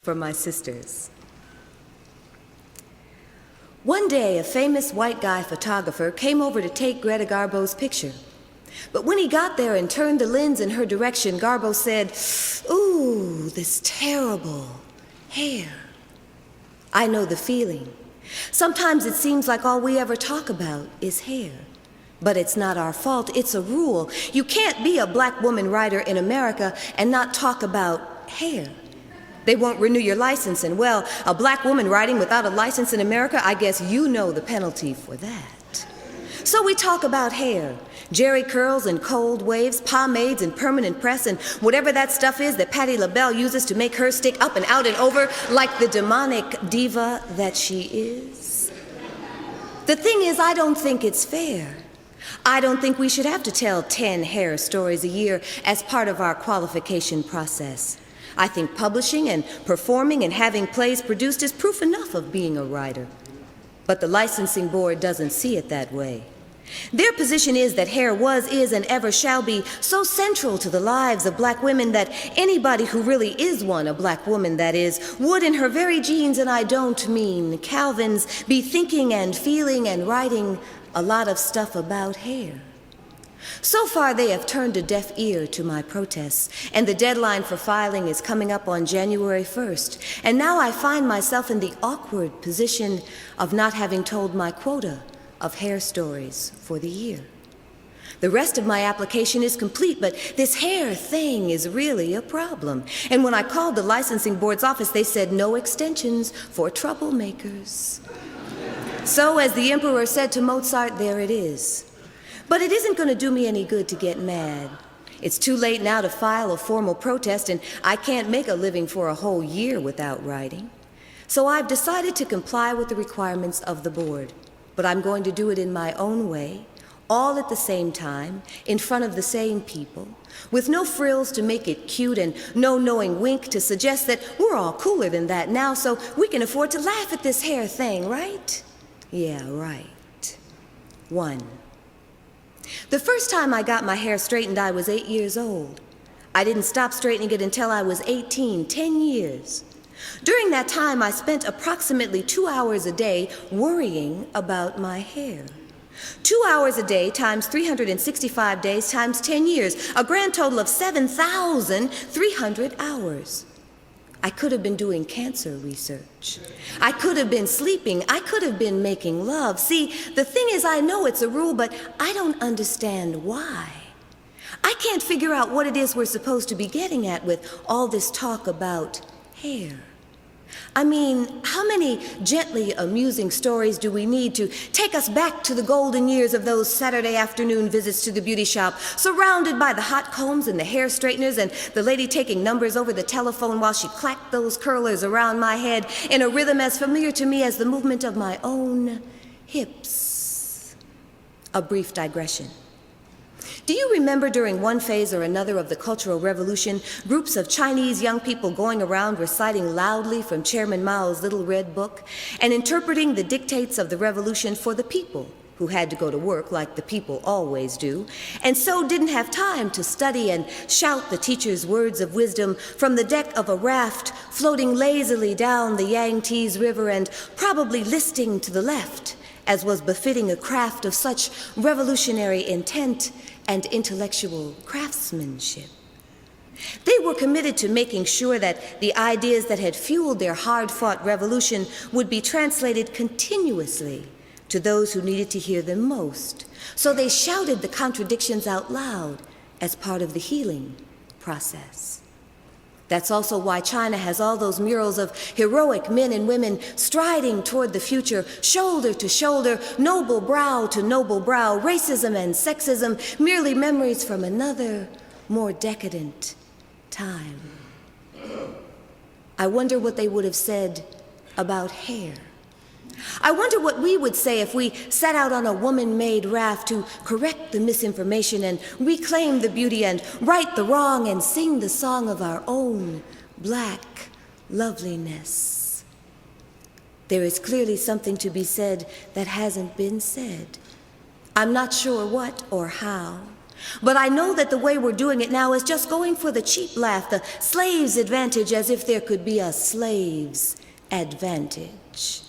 for my sisters. One day, a famous white guy photographer came over to take Greta Garbo's picture. But when he got there and turned the lens in her direction, Garbo said, "Ooh, this terrible hair." I know the feeling. Sometimes it seems like all we ever talk about is hair. But it's not our fault, it's a rule. You can't be a black woman writer in America and not talk about hair. They won't renew your license, and well, a black woman writing without a license in America, I guess you know the penalty for that. So we talk about hair. Jerry curls and cold waves, pomades and permanent press, and whatever that stuff is that Patti LaBelle uses to make her stick up and out and over like the demonic diva that she is. The thing is, I don't think it's fair. I don't think we should have to tell 10 hair stories a year as part of our qualification process. I think publishing and performing and having plays produced is proof enough of being a writer. But the licensing board doesn't see it that way. Their position is that hair was, is, and ever shall be so central to the lives of black women that anybody who really is one, a black woman that is, would in her very genes, and I don't mean Calvin's, be thinking and feeling and writing a lot of stuff about hair. So far, they have turned a deaf ear to my protests, and the deadline for filing is coming up on January 1st. And now I find myself in the awkward position of not having told my quota of hair stories for the year. The rest of my application is complete, but this hair thing is really a problem. And when I called the licensing board's office, they said no extensions for troublemakers. So, as the emperor said to Mozart, there it is. But it isn't going to do me any good to get mad. It's too late now to file a formal protest, and I can't make a living for a whole year without writing. So I've decided to comply with the requirements of the board. But I'm going to do it in my own way, all at the same time, in front of the same people, with no frills to make it cute and no knowing wink to suggest that we're all cooler than that now, so we can afford to laugh at this hair thing, right? Yeah, right. 1. The first time I got my hair straightened, I was 8 years old. I didn't stop straightening it until I was 18, 10 years. During that time, I spent approximately 2 hours a day worrying about my hair. 2 hours a day times 365 days times 10 years, a grand total of 7,300 hours. I could have been doing cancer research. I could have been sleeping. I could have been making love. See, the thing is, I know it's a rule, but I don't understand why. I can't figure out what it is we're supposed to be getting at with all this talk about hair. I mean, how many gently amusing stories do we need to take us back to the golden years of those Saturday afternoon visits to the beauty shop, surrounded by the hot combs and the hair straighteners and the lady taking numbers over the telephone while she clacked those curlers around my head in a rhythm as familiar to me as the movement of my own hips. A brief digression. Do you remember during one phase or another of the Cultural Revolution, groups of Chinese young people going around reciting loudly from Chairman Mao's Little Red Book and interpreting the dictates of the revolution for the people who had to go to work like the people always do, and so didn't have time to study and shout the teacher's words of wisdom from the deck of a raft floating lazily down the Yangtze River and probably listing to the left, as was befitting a craft of such revolutionary intent and intellectual craftsmanship. They were committed to making sure that the ideas that had fueled their hard-fought revolution would be translated continuously to those who needed to hear them most. So they shouted the contradictions out loud as part of the healing process. That's also why China has all those murals of heroic men and women striding toward the future, shoulder to shoulder, noble brow to noble brow, racism and sexism, merely memories from another, more decadent time. I wonder what they would have said about hair. I wonder what we would say if we set out on a woman-made raft to correct the misinformation and reclaim the beauty and right the wrong and sing the song of our own black loveliness. There is clearly something to be said that hasn't been said. I'm not sure what or how, But I know that the way we're doing it now is just going for the cheap laugh, the slave's advantage, as if there could be a slave's advantage.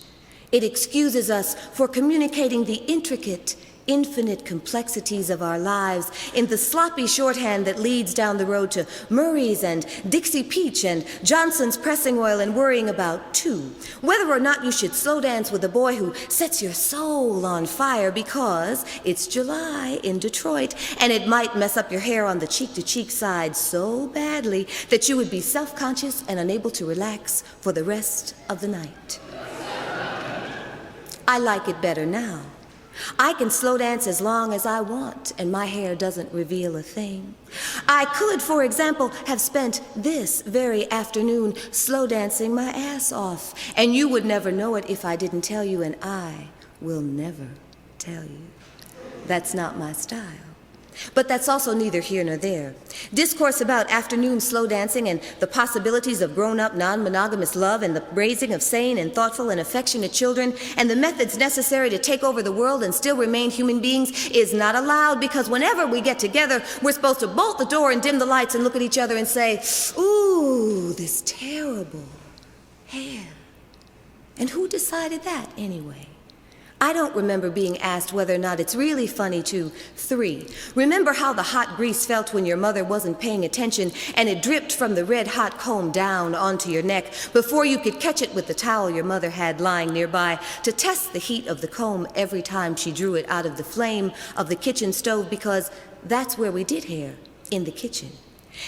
It excuses us for communicating the intricate, infinite complexities of our lives in the sloppy shorthand that leads down the road to Murray's and Dixie Peach and Johnson's pressing oil and worrying about, too, whether or not you should slow dance with a boy who sets your soul on fire because it's July in Detroit and it might mess up your hair on the cheek-to-cheek side so badly that you would be self-conscious and unable to relax for the rest of the night. I like it better now. I can slow dance as long as I want, and my hair doesn't reveal a thing. I could, for example, have spent this very afternoon slow dancing my ass off, and you would never know it if I didn't tell you, and I will never tell you. That's not my style. But that's also neither here nor there. Discourse about afternoon slow dancing and the possibilities of grown-up, non-monogamous love and the raising of sane and thoughtful and affectionate children and the methods necessary to take over the world and still remain human beings is not allowed, because whenever we get together, we're supposed to bolt the door and dim the lights and look at each other and say, "Ooh, this terrible hair." And who decided that anyway? I don't remember being asked whether or not it's really funny to 3. Remember how the hot grease felt when your mother wasn't paying attention and it dripped from the red-hot comb down onto your neck before you could catch it with the towel your mother had lying nearby to test the heat of the comb every time she drew it out of the flame of the kitchen stove, because that's where we did hair, in the kitchen.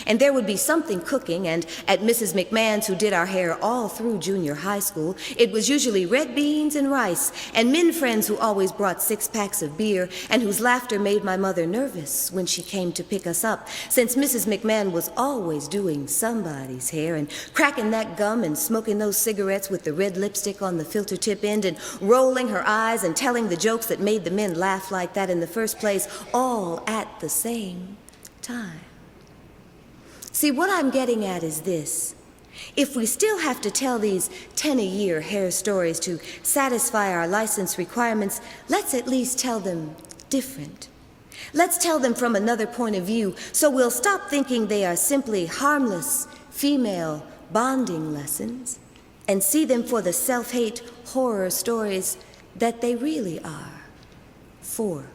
And there would be something cooking, and at Mrs. McMahon's, who did our hair all through junior high school, it was usually red beans and rice, and men friends who always brought 6 packs of beer, and whose laughter made my mother nervous when she came to pick us up, since Mrs. McMahon was always doing somebody's hair, and cracking that gum and smoking those cigarettes with the red lipstick on the filter tip end, and rolling her eyes and telling the jokes that made the men laugh like that in the first place, all at the same time. See, what I'm getting at is this. If we still have to tell these 10-a-year hair stories to satisfy our license requirements, let's at least tell them different. Let's tell them from another point of view, so we'll stop thinking they are simply harmless female bonding lessons and see them for the self-hate horror stories that they really are. 4.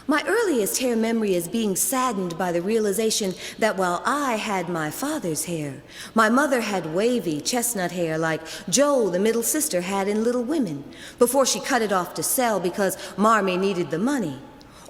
My earliest hair memory is being saddened by the realization that while I had my father's hair, my mother had wavy chestnut hair like Jo, the middle sister, had in Little Women, before she cut it off to sell because Marmee needed the money.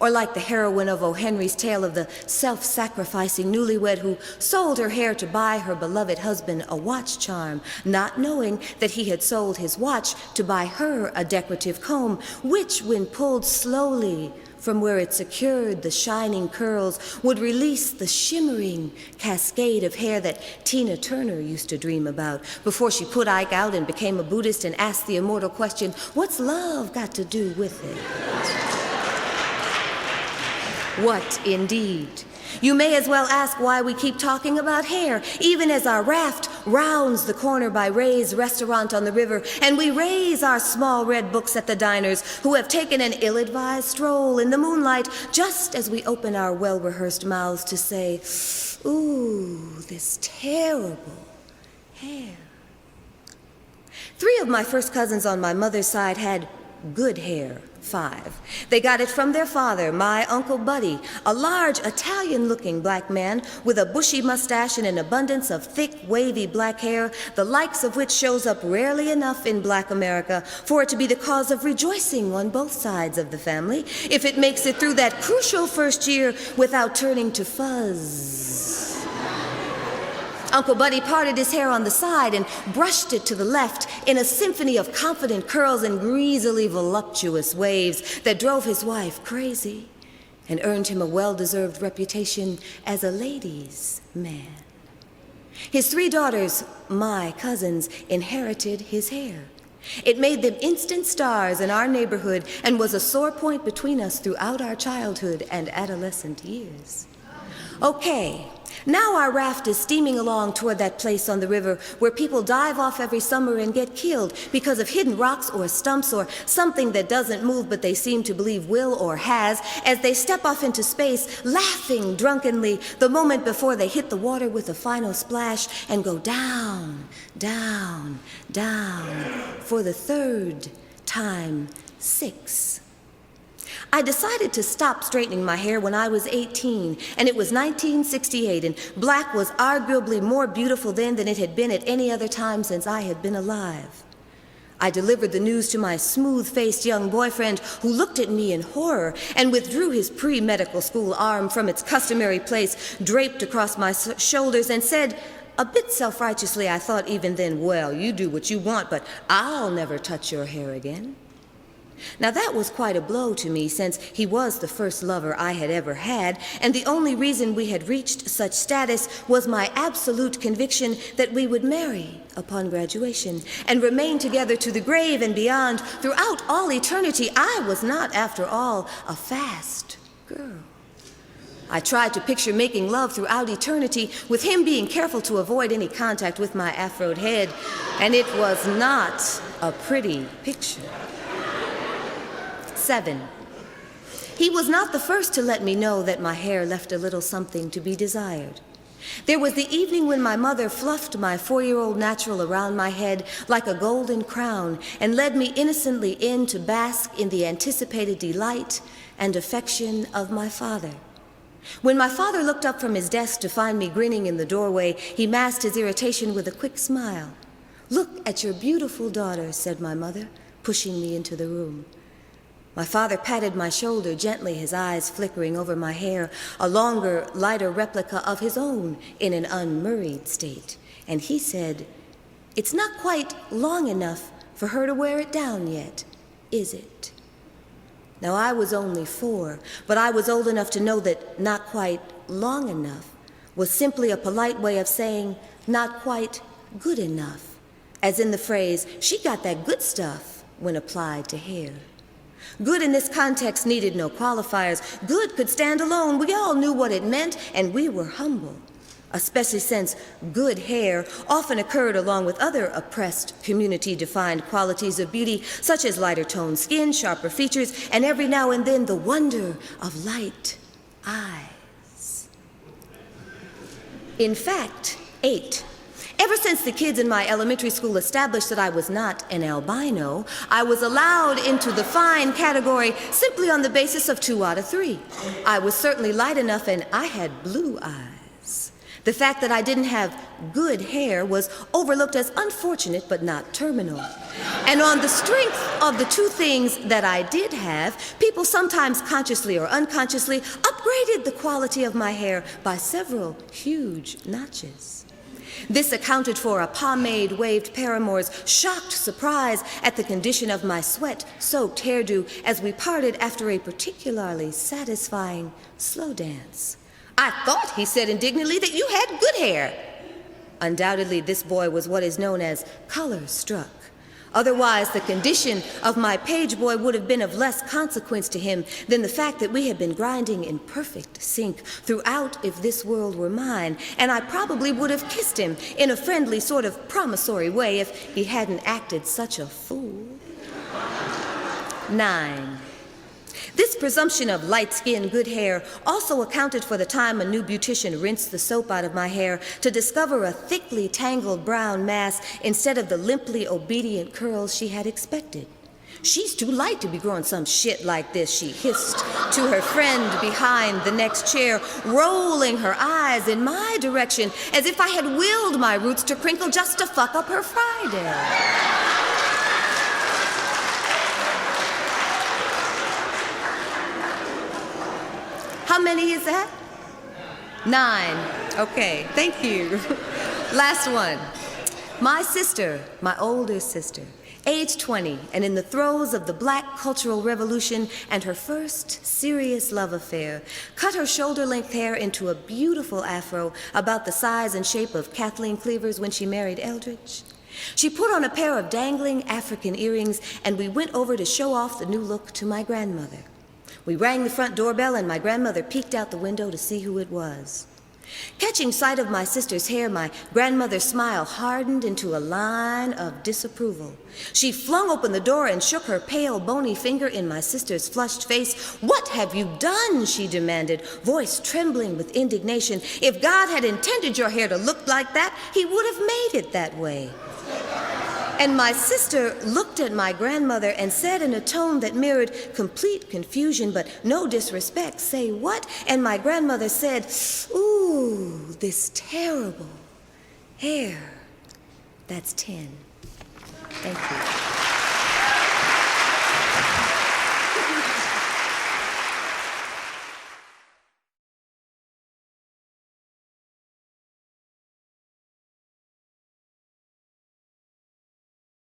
Or like the heroine of O. Henry's tale of the self-sacrificing newlywed who sold her hair to buy her beloved husband a watch charm, not knowing that he had sold his watch to buy her a decorative comb, which, when pulled slowly from where it secured the shining curls, would release the shimmering cascade of hair that Tina Turner used to dream about before she put Ike out and became a Buddhist and asked the immortal question, "What's love got to do with it?" What indeed? You may as well ask why we keep talking about hair, even as our raft rounds the corner by Ray's restaurant on the river, and we raise our small red books at the diners who have taken an ill-advised stroll in the moonlight just as we open our well-rehearsed mouths to say, "Ooh, this terrible hair." 3 of my first cousins on my mother's side had good hair. 5. They got it from their father, my Uncle Buddy, a large Italian-looking black man with a bushy mustache and an abundance of thick, wavy black hair, the likes of which shows up rarely enough in black America for it to be the cause of rejoicing on both sides of the family if it makes it through that crucial first year without turning to fuzz. Uncle Buddy parted his hair on the side and brushed it to the left in a symphony of confident curls and greasily voluptuous waves that drove his wife crazy and earned him a well-deserved reputation as a ladies' man. His 3 daughters, my cousins, inherited his hair. It made them instant stars in our neighborhood and was a sore point between us throughout our childhood and adolescent years. Okay, Now our raft is steaming along toward that place on the river where people dive off every summer and get killed because of hidden rocks or stumps or something that doesn't move but they seem to believe will or has, as they step off into space, laughing drunkenly the moment before they hit the water with a final splash and go down, down, down for the third time, 6. I decided to stop straightening my hair when I was 18, and it was 1968, and black was arguably more beautiful then than it had been at any other time since I had been alive. I delivered the news to my smooth-faced young boyfriend, who looked at me in horror and withdrew his pre-medical school arm from its customary place draped across my shoulders and said, a bit self-righteously, I thought even then, well, you do what you want, but I'll never touch your hair again. Now that was quite a blow to me, since he was the first lover I had ever had, and the only reason we had reached such status was my absolute conviction that we would marry upon graduation and remain together to the grave and beyond. Throughout all eternity, I was not, after all, a fast girl. I tried to picture making love throughout eternity with him being careful to avoid any contact with my afroed head, and it was not a pretty picture. 7. He was not the first to let me know that my hair left a little something to be desired. There was the evening when my mother fluffed my 4-year-old natural around my head like a golden crown and led me innocently in to bask in the anticipated delight and affection of my father. When my father looked up from his desk to find me grinning in the doorway, he masked his irritation with a quick smile. "Look at your beautiful daughter," said my mother, pushing me into the room. My father patted my shoulder gently, his eyes flickering over my hair, a longer, lighter replica of his own in an unmurried state. And he said, "It's not quite long enough for her to wear it down yet, is it?" Now, I was only 4, but I was old enough to know that not quite long enough was simply a polite way of saying not quite good enough, as in the phrase, "She got that good stuff," when applied to hair. Good in this context needed no qualifiers. Good could stand alone. We all knew what it meant, and we were humble, especially since good hair often occurred along with other oppressed, community-defined qualities of beauty, such as lighter-toned skin, sharper features, and every now and then the wonder of light eyes. In fact, 8. Ever since the kids in my elementary school established that I was not an albino, I was allowed into the fine category simply on the basis of 2 out of 3. I was certainly light enough, and I had blue eyes. The fact that I didn't have good hair was overlooked as unfortunate but not terminal. And on the strength of the 2 things that I did have, people sometimes consciously or unconsciously upgraded the quality of my hair by several huge notches. This accounted for a pomade-waved paramour's shocked surprise at the condition of my sweat-soaked hairdo as we parted after a particularly satisfying slow dance. "I thought," he said indignantly, "that you had good hair." Undoubtedly, this boy was what is known as color-struck. Otherwise, the condition of my page boy would have been of less consequence to him than the fact that we had been grinding in perfect sync throughout If This World Were Mine, and I probably would have kissed him in a friendly sort of promissory way if he hadn't acted such a fool. 9. This presumption of light skin, good hair also accounted for the time a new beautician rinsed the soap out of my hair to discover a thickly tangled brown mass instead of the limply obedient curls she had expected. "She's too light to be growing some shit like this," she hissed to her friend behind the next chair, rolling her eyes in my direction as if I had willed my roots to crinkle just to fuck up her Friday. How many is that? 9. Okay, thank you. Last one. My sister, my older sister, age 20, and in the throes of the Black Cultural Revolution and her first serious love affair, cut her shoulder-length hair into a beautiful afro about the size and shape of Kathleen Cleaver's when she married Eldridge. She put on a pair of dangling African earrings, and we went over to show off the new look to my grandmother. We rang the front doorbell, and my grandmother peeked out the window to see who it was. Catching sight of my sister's hair, my grandmother's smile hardened into a line of disapproval. She flung open the door and shook her pale, bony finger in my sister's flushed face. "What have you done?" she demanded, voice trembling with indignation. "If God had intended your hair to look like that, he would have made it that way." And my sister looked at my grandmother and said in a tone that mirrored complete confusion but no disrespect, "Say what?" And my grandmother said, "Ooh, this terrible hair." That's 10. Thank you.